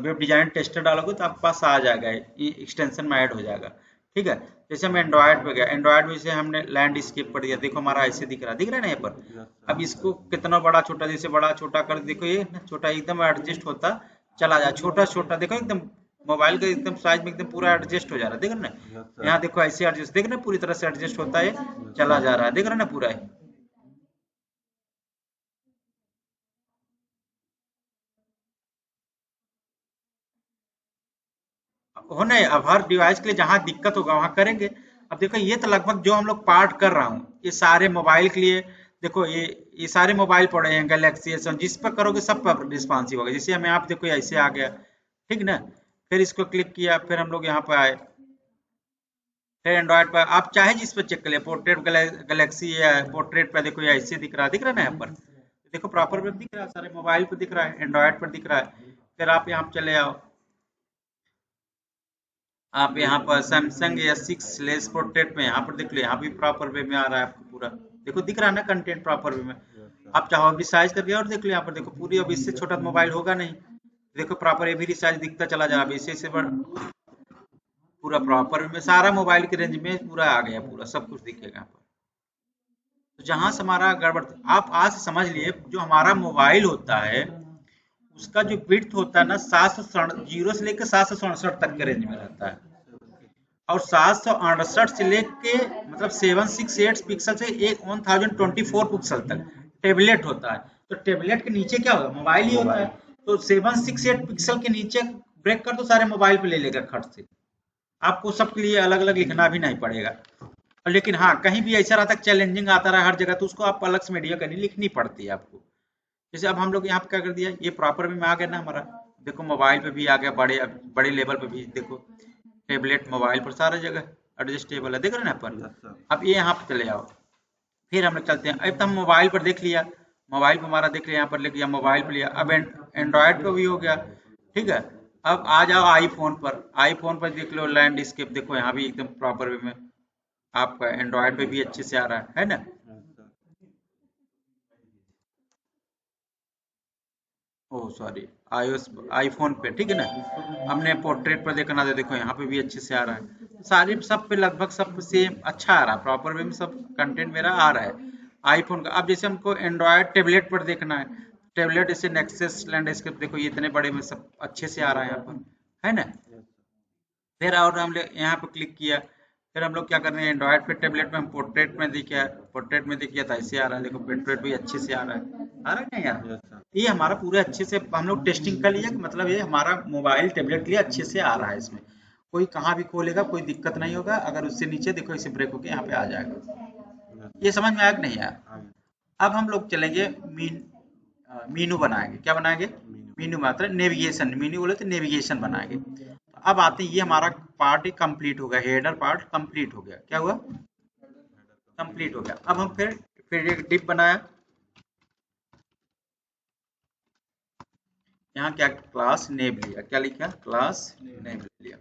वेब डिजाइन टेस्टर डालोगे तो आपके पास आ जाएगा, ये एक्सटेंशन में ऐड हो जाएगा। ठीक है, जैसे हम एंड्रॉयड पे गए, एंड्रॉयड में से हमने लैंडस्केप कर दिया, देखो हमारा ऐसे दिख रहा है ना यहाँ पर। अब इसको कितना बड़ा छोटा, जैसे बड़ा छोटा कर देखो, ये ना छोटा एकदम एडजस्ट होता चला जाए, छोटा छोटा देखो एकदम मोबाइल का एकदम साइज में एकदम पूरा एडजस्ट हो जा रहा है, देख रहे ना, यहाँ देखो ऐसे एडजस्ट, देख रहे ना पूरी तरह से एडजस्ट होता है चला जा रहा है, देख रहे ना पूरा है। हो नहीं, अब हर डिवाइस के लिए जहां दिक्कत होगा वहां करेंगे। अब देखो ये तो लगभग जो हम लोग पार्ट कर रहा हूँ ये सारे मोबाइल के लिए, देखो ये सारे मोबाइल पड़े हैं गैलेक्सी एस, जिस पर करोगे सब पर रिस्पॉन्सिव होगा। जैसे हमें आप देखो ऐसे आ गया, ठीक ना, फिर इसको क्लिक किया, फिर हम लोग यहाँ पे आए, फिर एंड्रॉइड पर आप चाहे जिस पर चेक कर लिया, पोर्ट्रेट गैलेक्सी या पोर्ट्रेट पे देखो ये ऐसे दिख रहा है ना यहाँ पर, देखो प्रॉपर पे दिख रहा है, सारे मोबाइल पे दिख रहा है, एंड्रॉइड पर दिख रहा है। फिर आप यहाँ पे चले आओ, आप यहाँ पर Samsung S six slash portrait में यहाँ पर देख लो, यहाँ भी प्रॉपर वे में आ रहा है आपको पूरा, देखो दिख रहा है ना कंटेंट प्रॉपर वे में। आप चाहो अभी साइज करके और देख लो, यहाँ पर देखो पूरी, अब इससे छोटा मोबाइल होगा नहीं, देखो प्रॉपर एवरी साइज दिखता चला जा रहा है, इससे बड़ा पूरा प्रॉपर में सारा मोबाइल के रेंज में पूरा आ गया, पूरा सब कुछ दिखेगा यहाँ पर। तो जहां से हमारा गड़बड़, आप आज से समझ लिए जो हमारा मोबाइल होता है उसका जो विड्थ होता है ना, 700 से लेकर 767 तक के रेंज में रहता है, और 768 से लेके मतलब 768 पिक्सल से एक 1024 पिक्सल तक टेबलेट होता है। तो टेबलेट के नीचे क्या होगा, मोबाइल ही होता है। तो 768 पिक्सल के नीचे ब्रेक कर दो, सारे मोबाइल पे ले लेगा खट से, आपको सबके लिए अलग अलग लिखना भी नहीं पड़ेगा। लेकिन हाँ, कहीं भी ऐसा रहता है चैलेंजिंग आता रहा हर जगह, तो उसको आप अलग से मीडिया करनी लिखनी पड़ती है आपको। जैसे अब हम लोग यहाँ पे क्या कर दिया, ये प्रॉपर में आ गया ना हमारा, देखो मोबाइल पे भी आ गया, बड़े बड़े लेवल पे भी देखो, टेबलेट मोबाइल पर सारा जगह एडजस्टेबल है, देख रहे हैं ना अपन। अब ये यहाँ पे चले आओ, फिर हम लोग चलते हैं, अब तो हम मोबाइल पर देख लिया, मोबाइल पर हमारा देख लिया, यहाँ पर लिख लिया मोबाइल पर लिया, अब एंड्रॉयड पे भी हो गया। ठीक है, अब आ जाओ आईफोन पर, आईफोन पर देख लो लैंडस्केप, देखो यहाँ भी एकदम प्रॉपर वे में आपका एंड्रॉयड पे भी अच्छे से आ रहा है ना। ओह सॉरी, आईओएस आईफोन पे, ठीक है ना। हमने पोर्ट्रेट पर देखना था, देखो यहाँ पे भी अच्छे से आ रहा है, सारे सब पे लगभग सब सेम अच्छा आ रहा है, प्रॉपर वे में सब कंटेंट मेरा आ रहा है आईफोन का। अब जैसे हमको एंड्रॉयड टेबलेट पर देखना है, टेबलेट जैसे नेक्सस लैंडस्केप, देखो ये इतने बड़े में सब अच्छे से आ रहा है यहाँ पर, है ना। फिर और हम लोग यहाँ पे क्लिक किया, फिर हम लोग क्या कर रहे हैं, एंड्रॉयड पे टेबलेट में हम पोर्ट्रेट में देखिए, पोर्ट्रेट में देखिए तो ऐसे आ रहा है, देखो पोर्ट्रेट भी अच्छे से आ रहा है ना यार। ये हमारा पूरे अच्छे से हम लोग टेस्टिंग कर लिया कि मतलब ये हमारा मोबाइल टेबलेट के लिए अच्छे से आ रहा है, इसमें कोई कहाँ भी खोलेगा कोई दिक्कत नहीं होगा, अगर उससे नीचे देखो इसे ब्रेक होके यहाँ पे आ जाएगा। ये समझ में आया कि नहीं यार। अब हम लोग चलेंगे मीनू बनाएंगे, क्या बनाएंगे, मीनू मतलब नेविगेशन, मीनू बोले तो नेविगेशन बनाएंगे। तो अब आते हैं, ये हमारा पार्ट कंप्लीट हो गया, हेडर पार्ट कंप्लीट हो गया, क्या हुआ, कंप्लीट हो गया। अब हम फिर एक डिप बनाया, यहाँ क्या क्लास नेम लिया, क्या लिखा, क्लास नेम लिया,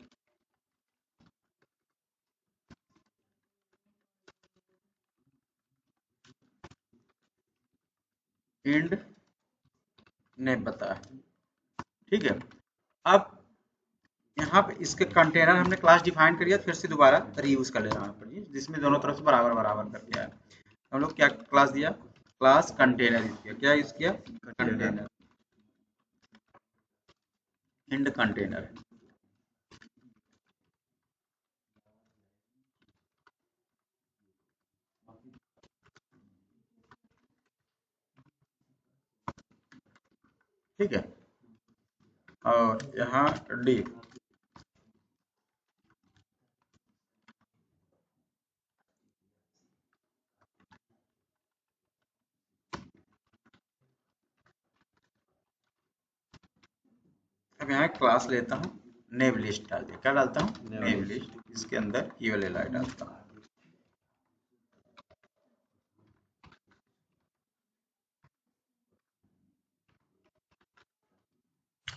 एंड नेम बताया, ठीक है। अब यहाँ पे इसके कंटेनर हमने क्लास डिफाइन कर दिया, फिर से दोबारा रीयूज कर ले रहा हूँ, जिसमें दोनों तरफ से बराबर बराबर करके आया। हम लोग क्या क्लास दिया, क्लास कंटेनर यूज किया, क्या यूज किया, कंटेनर, एंड कंटेनर। ठीक है, और यहाँ डी, अब यहाँ क्लास लेता हूँ, नेव लिस्ट डाल दिया। क्या डालता हूँ? नेव लिस्ट। इसके अंदर eval li डालता हूँ।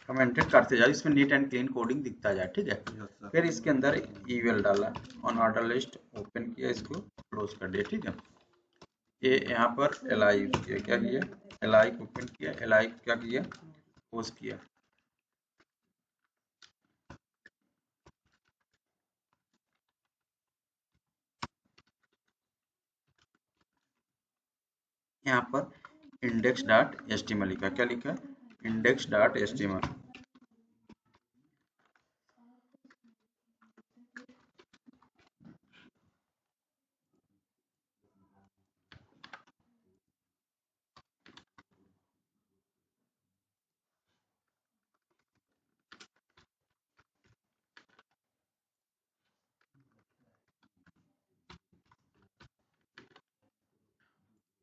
कमेंटेड करते जाओ, इसमें नीट एंड क्लीन कोडिंग दिखता जाए, ठीक है। फिर इसके अंदर eval डाला, ऑन ऑर्डर लिस्ट ओपन किया, इसको क्लोज कर दिया, ठीक है। ये यहाँ पर li यूज किया, क्या किया? li को ओपन किया, li को क्या किया? पोस्ट किया। यहाँ पर index.html लिखा, क्या लिखा? index.html।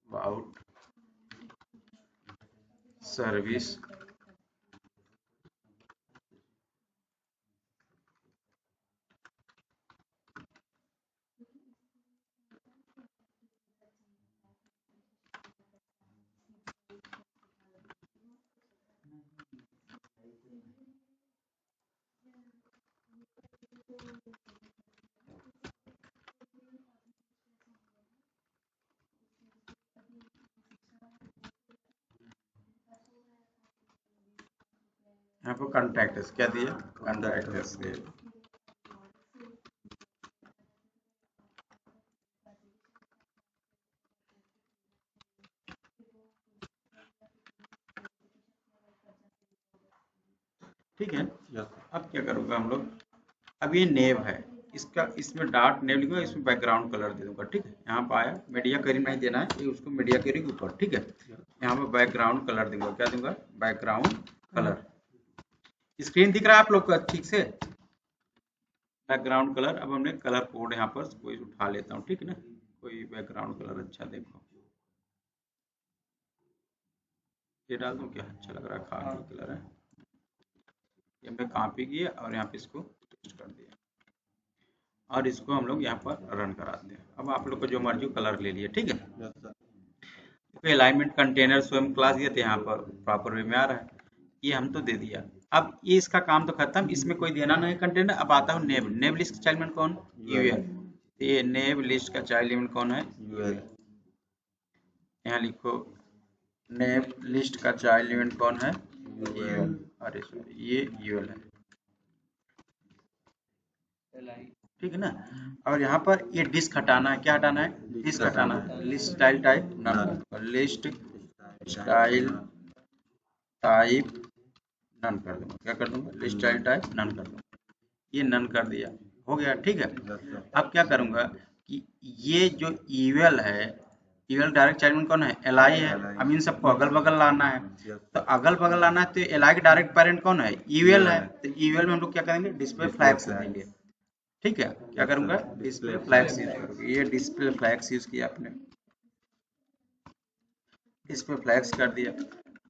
about सर्विस यहाँ पर कॉन्टैक्ट क्या दिया? कॉन्टैक्ट दिया। ठीक है। अब क्या करूँगा हम लोग, अब ये नेव है, इसका इसमें डॉट नेव लिखूंगा, इसमें बैकग्राउंड कलर दे दूंगा, ठीक है। यहाँ पर आया, मीडिया क्वेरी नहीं देना है, ये उसको मीडिया क्वेरी के ऊपर, ठीक है। यहाँ पर बैकग्राउंड कलर दूंगा, क्या दूंगा? Background colour. स्क्रीन दिख रहा है आप लोग को ठीक से? Background colour. अब हमने कलर कोड यहाँ पर कोई उठा लेता हूँ, ठीक है ना, कोई बैकग्राउंड कलर अच्छा देखो, ये डाल दूँ क्या? अच्छा लग रहा है, खाकी कलर है, ये हमने कॉपी किया और यहाँ पे इसको पेस्ट कर दिया और इसको हम लोग यहाँ पर रन कराते हैं। अब आप लोग को जो मर्जी कलर ले लिए, ठीक है। अलाइनमेंट कंटेनर स्वयं क्लास दिए थे, यहाँ पर प्रॉपर वे में आ रहा है, ये हम तो दे दिया। अब ये इसका काम तो खत्म, इसमें कोई देना नहीं कंटेनर। अब आता हूँ नेव। नेव लिस्ट का चाइल्ड एलिमेंट कौन? यूएल। ये नेव लिस्ट का चाइल्ड एलिमेंट कौन है? यूएल। यहाँ लिखो नेव लिस्ट का चाइल्ड एलिमेंट कौन है? यूएल। अरे सॉरी, ये यूएल है, ठीक है ना। और यहाँ पर ये डिस्क हटाना है, क्या हटाना है? डिस्क हटाना है। List style type none, list style type none कर दूंगा। क्या कर दूंगा? लिस्ट स्टाइल टाइप नन कर दूंगा। ये नन कर दिया, हो गया, ठीक है। अब क्या करूंगा कि ये जो ईवेल है, ईवेल डायरेक्ट चाइल्ड कौन है? एलआई है। अब इन सबको अगल बगल लाना है, तो अगल बगल लाना है, तो एलआई का डायरेक्ट पेरेंट कौन है? ईवेल है। तो ईवेल में हम लोग क्या करेंगे? डिस्प्ले फ्लैग्स देंगे, ठीक है। क्या करूंगा? डिस्प्ले फ्लैग्स यूज करूंगा। ये डिस्प्ले फ्लैग्स यूज किया आपने, डिस्प्ले फ्लैग्स कर दिया।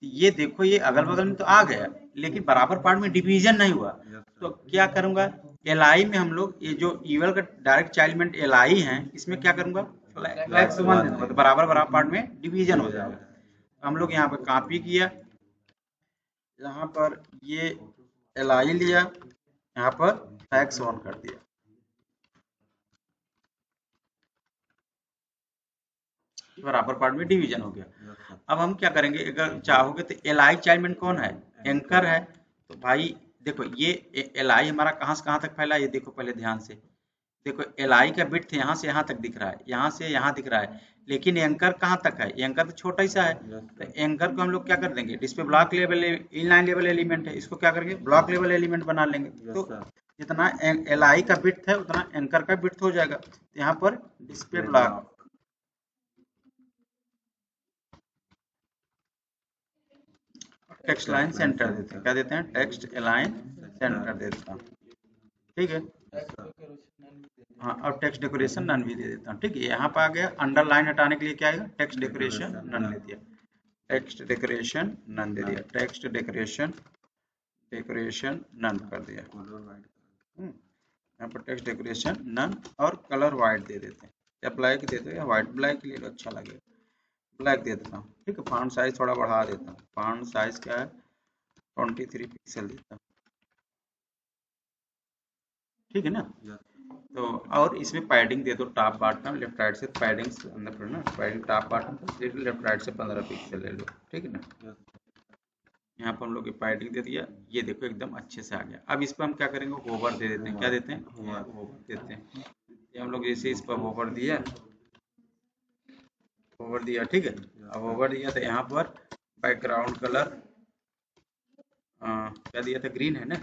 ये देखो, ये अगल बगल में तो आ गया, लेकिन बराबर पार्ट में डिवीजन नहीं हुआ। तो क्या करूंगा? एलआई में हम लोग ये जो ईवल का डायरेक्ट चाइल्ड एलिमेंट एलआई है, इसमें क्या करूंगा? फ्लैग्स 1 दूंगा, तो बराबर बराबर पार्ट में डिवीजन हो जाएगा। हम लोग यहाँ पर कॉपी किया, यहाँ पर ये एलआई लिया, यहाँ पर फ्लैग्स 1 कर दिया, बराबर पार्ट में डिवीजन हो गया। अब हम क्या करेंगे, अगर चाहोगे तो एलआई चाइल्ड एलिमेंट कौन है? एंकर है। तो भाई देखो, ये एलआई हमारा कहाँ से कहाँ तक फैला है, ये देखो पहले ध्यान से देखो। एलआई का बिट यहाँ से यहाँ तक दिख रहा है, यहाँ से यहाँ दिख रहा है, लेकिन एंकर कहाँ तक है? एंकर तो छोटा ही सा है। तो एंकर को हम लोग क्या कर देंगे? Display block level inline level element है, इसको क्या करेंगे? ब्लॉक लेवल एलिमेंट बना लेंगे। तो जितना एलआई का बिट है उतना एंकर का बिट हो जाएगा। तो यहाँ पर display block text line centre देते हैं, क्या देते हैं? टेक्स्ट लाइन सेंटर देता हूँ, ठीक है। हाँ, और टेक्स्ट डेकोरेशन नन भी दे देता हूँ, ठीक है। यहाँ पे आ गया, अंडरलाइन हटाने के लिए क्या आएगा? टेक्स्ट डेकोरेशन नन दे दिया, टेक्स्ट डेकोरेशन नन दे दिया, टेक्स्ट डेकोरेशन डेकोरेशन नन कर दिया। यहाँ पर टेक्स्ट डेकोरेशन नन और कलर वाइट दे देते हैं, या ब्लैक दे दो या वाइट, ब्लैक ले लो अच्छा लगेगा, ब्लैक दे देता हूँ। ठीक है, फॉन्ट साइज थोड़ा बढ़ा देता हूँ, फॉन्ट साइज क्या है 23 पिक्सल देता हूँ। ठीक है ना। तो और इसमें पैडिंग दे दो, टॉप बॉटम लेफ्ट राइट से पैडिंग अंदर करो ना, padding top bottom left right से 15 पिक्सल ले लो। ठीक है ना। यहाँ पर हम लोग पैडिंग दे दिया, ये देखो एकदम अच्छे से आ गया। अब इस पर हम क्या करेंगे, होवर दे देते हैं। क्या देते हैं, होवर देते हैं। ये हम लोग जैसे इस पर होवर दिया, होवर दिया, ठीक है। अब होवर दिया तो यहाँ पर बैकग्राउंड कलर क्या दिया था, ग्रीन है ना,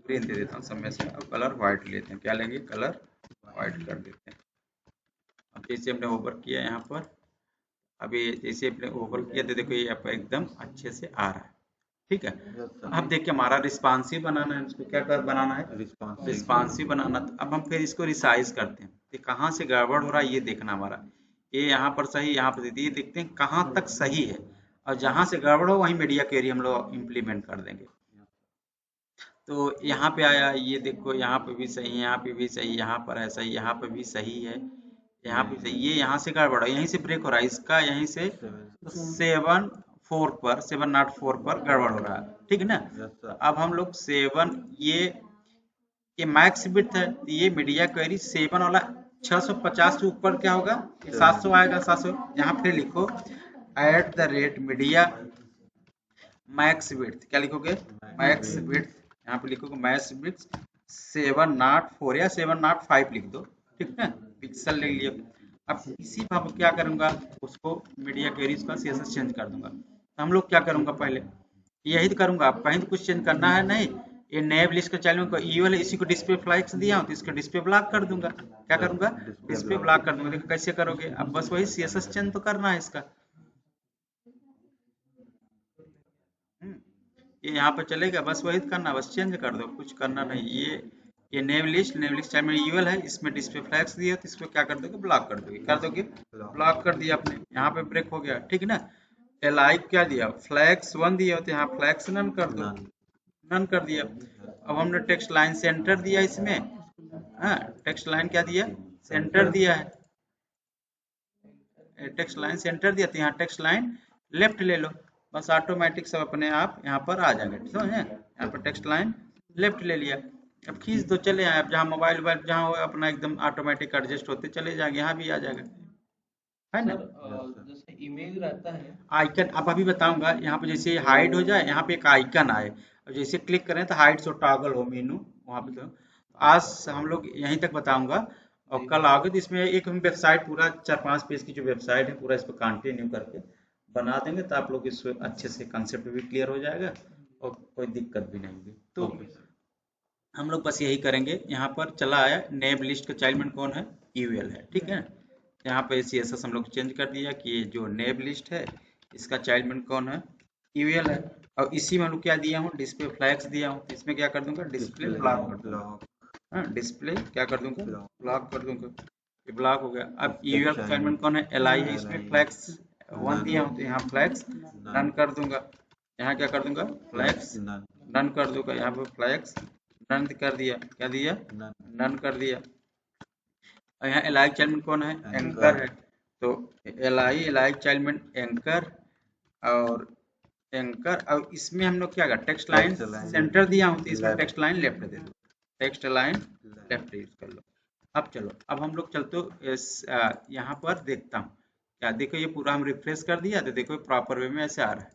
ग्रीन दे देता हूँ सब में से। अब कलर व्हाइट लेते हैं, क्या लेंगे, कलर व्हाइट कर देते हैं। अब जैसे हमने ओवर किया यहाँ पर, अभी जैसे हमने ओवर किया तो देखो ये यहाँ पर एकदम अच्छे से आ रहा है। ठीक है। अब देखिए हमारा रिस्पॉन्सिव बनाना है, इसको क्या कर बनाना है, रिस्पॉन्सिव बनाना। तो अब हम फिर इसको रिसाइज करते हैं, तो कहाँ से गड़बड़ हो रहा है ये देखना हमारा। ये यहाँ पर सही, यहाँ पर ये देखते हैं कहाँ तक सही है, और जहाँ से गड़बड़ हो वहीं मीडिया क्वेरी हम लोग इम्प्लीमेंट कर देंगे। तो यहाँ पे आया, ये देखो यहाँ पे भी सही है, यहाँ पे भी सही, यहाँ पर है सही, यहाँ पे भी सही है, यहाँ पे सही। ये यहाँ से गड़बड़ है, यहीं से ब्रेक हो रहा है इसका, यहीं से 704 पर गड़बड़ हो रहा है। ठीक है ना। अब हम लोग 7 ये मैक्स बिट है, ये मीडिया क्वेरी 7 वाला 650 से ऊपर क्या होगा, 700 आएगा, 700। यहाँ पे लिखो @मीडिया मैक्स बिट, क्या लिखोगे, मैक्स बिट। यहाँ पे लिखोगे मैक्स बिट 704 या 705 लिख दो। ठीक है, पिक्सल ले लियो। अब इसी पर क्या करूंगा, उसको मीडिया क्वेरीज का CSS चेंज कर दूंगा। तो हम लोग क्या करूंगा, पहले यही तो करूंगा, आप कहीं तो कुछ चेंज करना है नहीं। ये नेव लिस्ट का चैनल को ई वाले इसी को डिस्प्ले फ्लैग्स दिया हूं, तो इसको डिस्प्ले ब्लॉक कर दूंगा। क्या करूंगा, डिस्प्ले ब्लॉक कर दूंगा। देखो कैसे करोगे, अब बस वही CSS चेंज तो करना है इसका। ये यहाँ पर चलेगा, बस वही करना, बस चेंज कर दो, कुछ करना नहीं। ये नेव लिस्ट चाहे में यूएल है, इसमें डिस्प्ले फ्लैग्स दिया, तो इसमें क्या कर दोगे, ब्लॉक कर दोगे, ब्लॉक कर दिया आपने। यहाँ पे ब्रेक हो गया, ठीक है ना। एलाई क्या दिया, फ्लैग्स 1 दिया, तो यहाँ फ्लैग्स नन कर दो, नन कर दिया। अब हमने टेक्स्ट लाइन सेंटर दिया इसमें, हाँ टेक्स्ट लाइन क्या दिया, सेंटर दिया है, टेक्स्ट लाइन सेंटर दिया, तो यहाँ टेक्स्ट लाइन लेफ्ट ले लो, बस ऑटोमेटिक सब अपने आप यहाँ पर आ जाएंगे। समझ है, यहाँ पर टेक्स्ट लाइन लेफ्ट ले लिया। अब खींच दो, चले आए, अब जहाँ मोबाइल जहाँ अपना एकदम ऑटोमेटिक एडजस्ट होते चले जाएंगे, यहाँ भी आ जाएगा, है ना। जैसे इमेज रहता है आइकन, अब अभी बताऊंगा, यहाँ पे जैसे हाइड हो जाए, यहाँ पे एक आइकन आए, और जैसे क्लिक करें तो हाइड सो टॉगल हो मेनू वहाँ पे। तो आज हम लोग यहीं तक बताऊंगा, और कल आओगे तो इसमें एक हम वेबसाइट पूरा 4-5 पेज की जो वेबसाइट है पूरा इस पर कंटिन्यू करके बना देंगे, तो आप लोग इस अच्छे से कंसेप्ट भी क्लियर हो जाएगा और कोई दिक्कत भी नहीं होगी। तो हम लोग बस यही करेंगे। यहाँ पर चला आया नेम लिस्ट का चाइल्ड कौन है, यूएल है, ठीक है। यहाँ पे CSS हम लोग चेंज कर दिया कि ये जो नेम लिस्ट है इसका चाइल्ड कौन है, यूएल है। और इसी में हम लोग क्या दिया हूँ, डिस्प्ले फ्लैग्स दिया हूँ, तो इसमें क्या कर दूंगा, डिस्प्ले ब्लॉक कर दूंगा, डिस्प्ले क्या कर दूंगा, ब्लॉक कर दूंगा, ये ब्लॉक हो गया। अब यूएल का चाइल्ड कौन है, LI है, इसमें फ्लैग्स 1 दिया हूँ, तो यहाँ फ्लैग्स रन कर दूंगा। यहाँ क्या कर दूंगा, फ्लैग्स रन कर दूंगा, यहाँ पे फ्लैग्स रन कर दिया, क्या दिया, रन कर दिया। और यहाँ LI चाइल्ड कौन है, एंकर है, तो LI चाइल्ड एंकर और एंकर। और इसमें हम लोग क्या कर, टेक्स्ट लाइन सेंटर दिया हूँ, तो इसमें टेक्स्ट लाइन लेफ्ट दे दो, टेक्स्ट लाइन लेफ्ट यूज कर लो। अब चलो, अब हम लोग चलते यहाँ पर देखता हूँ क्या, देखो ये पूरा हम रिफ्रेश कर दिया, तो देखो प्रॉपर वे में ऐसे आ रहा है।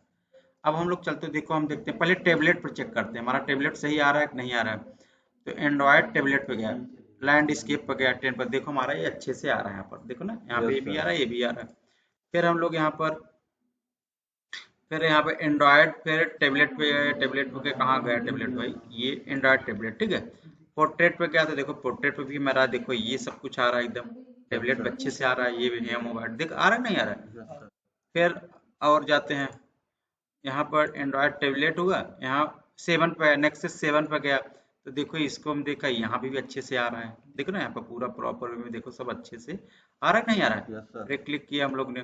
अब हम लोग चलते, देखो हम देखते हैं, पहले टेबलेट पर चेक करते हैं हमारा टेबलेट सही आ रहा है कि नहीं आ रहा है। तो एंड्रॉयड टेबलेट पे गया, लैंडस्केप पर गया 10 पर, देखो हमारा ये अच्छे से आ रहा है, यहाँ पर देखो ना, यहाँ पे ये भी आ रहा है, ये भी आ रहा है। फिर हम लोग यहाँ पर, फिर यहाँ पे एंड्रॉयड, फिर टेबलेट पे कहाँ गया टेबलेट भाई, ये एंड्रॉयड टेबलेट, ठीक है। पोर्ट्रेट पे गया, तो देखो पोर्ट्रेट पे भी मेरा देखो ये सब कुछ आ रहा है एकदम, टेबलेट पे अच्छे से आ रहा है, ये भी है मोबाइल, देख आ रहा है नहीं आ रहा है। फिर और जाते हैं, यहाँ पर एंड्रॉयड टेबलेट हुआ, यहाँ 7 पे, नेक्सस 7 पे गया, तो देखो इसको हम देखा, यहाँ भी अच्छे से आ रहा है, देखो ना यहाँ पर पूरा प्रॉपर में देखो सब अच्छे से आ रहा है नहीं आ रहा है। फिर क्लिक किया हम लोग ने,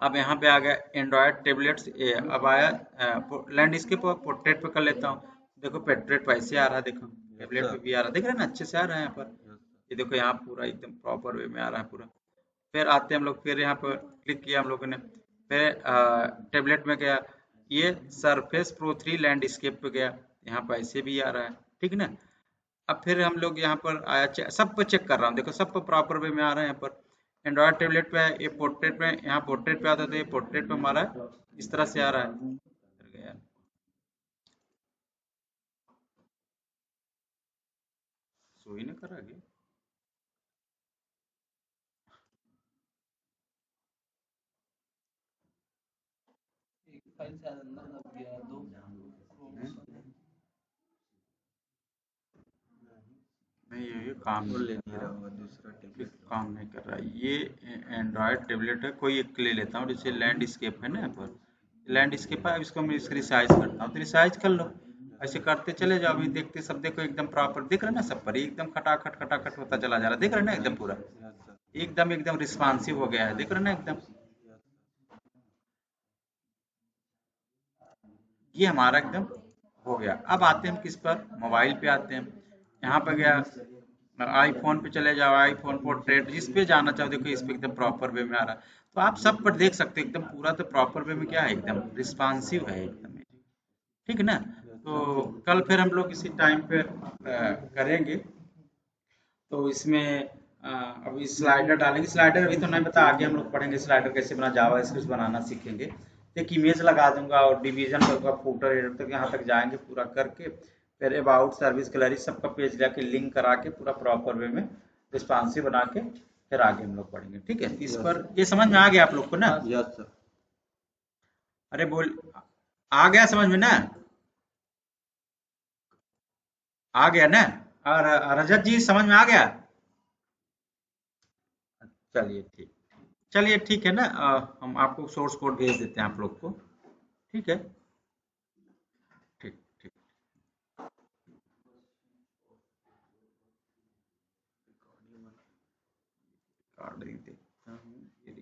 अब यहाँ पे आ गया एंड्रॉयड टेबलेट्स, अब आया लैंडस्केप और पोर्ट्रेट पे कर लेता हूँ। देखो पोर्ट्रेट वैसे आ रहा है, देखो यस टेबलेट पे सर। भी आ रहा है, देख रहे हैं ना, अच्छे से आ रहा है यहाँ पर। यस ये देखो यहाँ पूरा एकदम प्रॉपर वे में आ रहा है पूरा। फिर आते हैं हम लोग, फिर यहाँ पर क्लिक किया हम लोगों ने, फिर टेबलेट में गया, ये सरफेस प्रो 3 लैंडस्केप पे गया, यहाँ पर ऐसे भी आ रहा है, ठीक है ना। अब फिर हम लोग यहाँ पर आया, सब पर चेक कर रहा हूँ, देखो सब पर प्रॉपर वे में आ रहा है यहाँ पर। एंड्रॉयड टेबलेट पे है, ये पोर्ट्रेट में, यहाँ पोर्ट्रेट पे आता था, ये पोर्ट्रेट पे हमारा इस तरह से आ रहा है। फिर गया, सो ही नहीं कर रहा है। एक फाइल शायद अंदर दब गया, दो क्रोम हम्म, ओपन है। नहीं ये काम वो नहीं ले कर नहीं रहा, रहा होगा दूसरा ये टेबलेट। काम नहीं कर रहा है। ये एंड्रॉयड टेबलेट है, कोई एक ले लेता हूँ, जैसे लैंडस्केप है ना यहाँ पर, लैंडस्केप है, अब इसको मैं रिसाइज करता हूँ, तो रिसाइज कर लो। ऐसे करते चले जाओ, अभी देखते सब देखो एकदम प्रॉपर दिख रहा है ना, सब पर एकदम खटाखट खटाखट होता चला जा रहा है, देख रहे हैं ना एकदम पूरा, यस सर। एकदम एकदम रिस्पॉन्सिव हो गया है, देख रहे हैं ना एकदम। यस ये हमारा एकदम हो गया। अब आते हैं हम किस पर, मोबाइल पे आते हैं। यहाँ पर गया, आईफोन पे चले जाओ, आईफोन पोर्ट्रेट जिस पे जाना चाहो, देखो इस पे एकदम प्रॉपर वे में आ रहा है। तो आप सब पर देख सकते हो एकदम पूरा, तो प्रॉपर वे में क्या है, एकदम रिस्पॉन्सिव है एकदम, ठीक है ना। यस तो सर। कल फिर हम लोग इसी टाइम पे करेंगे। तो इसमें अभी स्लाइडर डालेंगे, स्लाइडर अभी तो नहीं पता, आगे हम लोग पढ़ेंगे स्लाइडर कैसे बना, जावा स्क्रिप्ट बनाना सीखेंगे। एक इमेज लगा दूंगा और डिवीजन होगा, फूटर एडिटर तक यहाँ तक जाएंगे पूरा करके, फिर अबाउट सर्विस गैलरी सबका पेज जाके लिंक करा के पूरा प्रॉपर वे में रिस्पॉन्सिव बना के फिर आगे हम लोग पढ़ेंगे, ठीक है। इस यस पर सर। ये समझ में आ गया आप लोग को ना? Yes sir. अरे बोल, आ गया समझ में ना? आ गया ना? और रजत जी समझ में आ गया? चलिए ठीक, चलिए ठीक है ना, हम आपको सोर्स कोड भेज देते हैं आप लोग को, ठीक है। ठीक ठीक। कार्ड देखता हूँ, ये